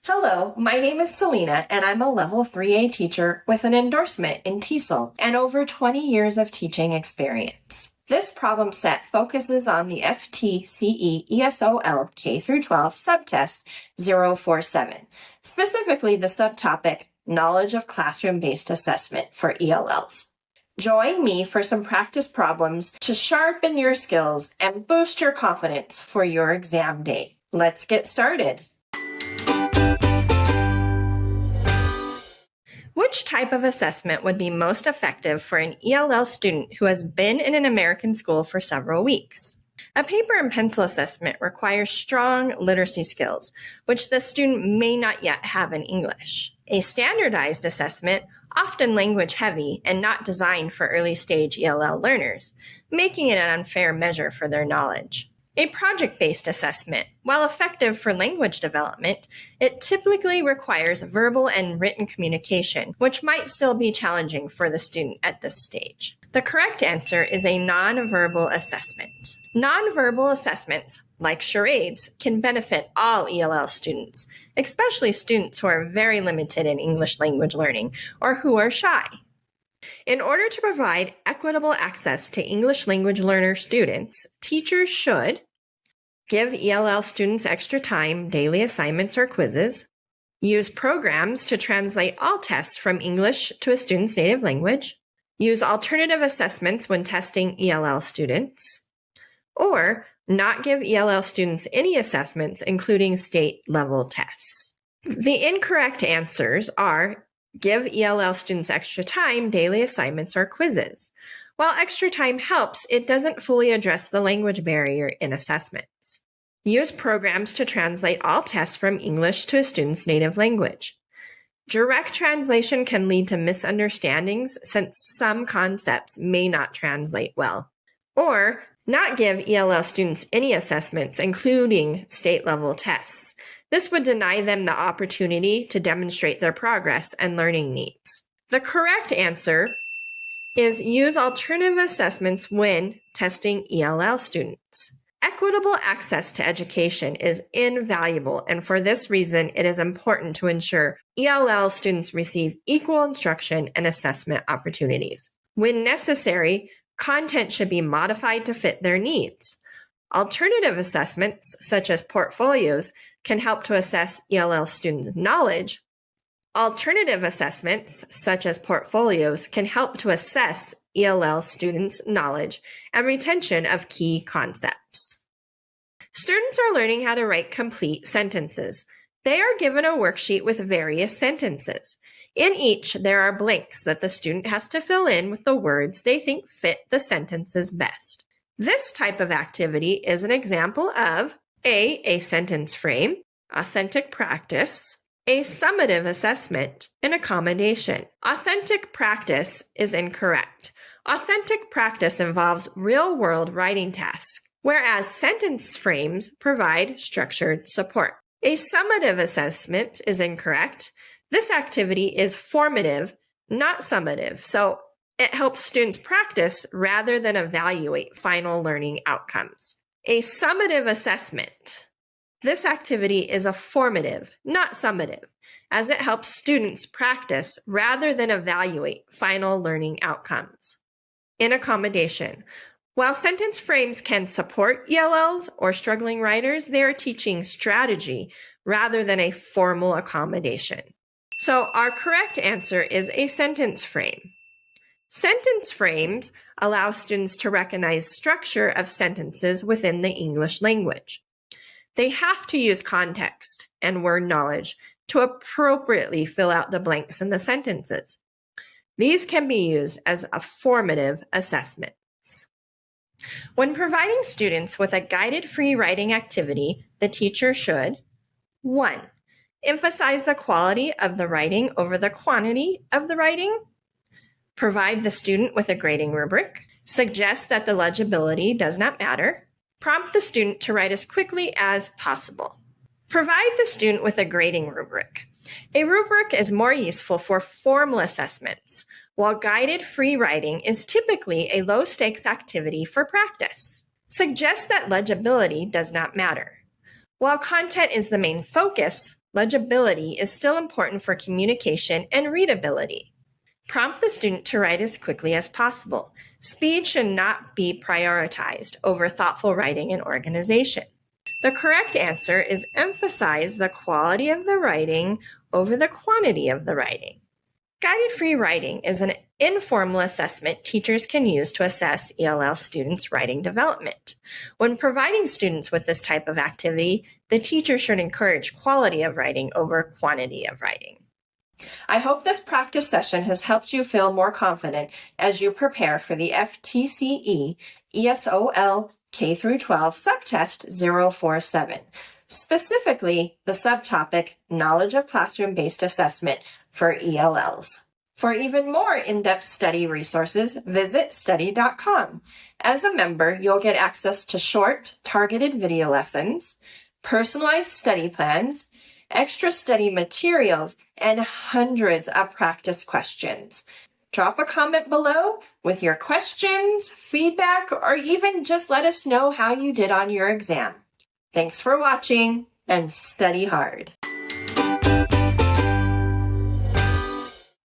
Hello, my name is Selena, and I'm a Level 3A teacher with an endorsement in TESOL and over 20 years of teaching experience. This problem set focuses on the FTCE ESOL K-12 subtest 047, specifically the subtopic Knowledge of Classroom-Based Assessment for ELLs. Join me for some practice problems to sharpen your skills and boost your confidence for your exam day. Let's get started. Which type of assessment would be most effective for an ELL student who has been in an American school for several weeks? A paper and pencil assessment requires strong literacy skills, which the student may not yet have in English. A standardized assessment, often language heavy and not designed for early stage ELL learners, making it an unfair measure for their knowledge. A project-based assessment, while effective for language development, it typically requires verbal and written communication, which might still be challenging for the student at this stage. The correct answer is a nonverbal assessment. Nonverbal assessments, like charades, can benefit all ELL students, especially students who are very limited in English language learning or who are shy. In order to provide equitable access to English language learner students, teachers should give ELL students extra time, daily assignments, or quizzes, use programs to translate all tests from English to a student's native language, use alternative assessments when testing ELL students, or not give ELL students any assessments, including state-level tests. The incorrect answers are give ELL students extra time, daily assignments, or quizzes. While extra time helps, it doesn't fully address the language barrier in assessments. Use programs to translate all tests from English to a student's native language. Direct translation can lead to misunderstandings since some concepts may not translate well. Or not give ELL students any assessments, including state-level tests. This would deny them the opportunity to demonstrate their progress and learning needs. The correct answer is use alternative assessments when testing ELL students. Equitable access to education is invaluable, and for this reason, it is important to ensure ELL students receive equal instruction and assessment opportunities. When necessary, content should be modified to fit their needs. Alternative assessments, such as portfolios, can help to assess ELL students' knowledge. Alternative assessments, such as portfolios, can help to assess ELL students' knowledge and retention of key concepts. Students are learning how to write complete sentences. They are given a worksheet with various sentences. In each, there are blanks that the student has to fill in with the words they think fit the sentences best. This type of activity is an example of a sentence frame, authentic practice, a summative assessment, and accommodation. Authentic practice is incorrect. Authentic practice involves real-world writing tasks, whereas sentence frames provide structured support. A summative assessment is incorrect. This activity is formative, not summative, so it helps students practice rather than evaluate final learning outcomes. A summative assessment. This activity is a formative, not summative, as it helps students practice rather than evaluate final learning outcomes. In accommodation. While sentence frames can support ELLs or struggling writers, they are teaching strategy rather than a formal accommodation. So our correct answer is a sentence frame. Sentence frames allow students to recognize structure of sentences within the English language. They have to use context and word knowledge to appropriately fill out the blanks in the sentences. These can be used as a formative assessments. When providing students with a guided free writing activity, the teacher should 1. Emphasize the quality of the writing over the quantity of the writing. Provide the student with a grading rubric. Suggest that the legibility does not matter. Prompt the student to write as quickly as possible. Provide the student with a grading rubric. A rubric is more useful for formal assessments, while guided free writing is typically a low-stakes activity for practice. Suggest that legibility does not matter. While content is the main focus, Legibility is still important for communication and readability. Prompt the student to write as quickly as possible. Speed should not be prioritized over thoughtful writing and organization. The correct answer is emphasize the quality of the writing over the quantity of the writing. Guided free writing is an informal assessment teachers can use to assess ELL students' writing development. When providing students with this type of activity, the teacher should encourage quality of writing over quantity of writing. I hope this practice session has helped you feel more confident as you prepare for the FTCE ESOL K-12 Subtest 047, specifically the subtopic Knowledge of Classroom-Based Assessment for ELLs. For even more in-depth study resources, visit study.com. As a member, you'll get access to short, targeted video lessons, personalized study plans, extra study materials, and hundreds of practice questions. Drop a comment below with your questions, feedback, or even just let us know how you did on your exam. Thanks for watching, and study hard.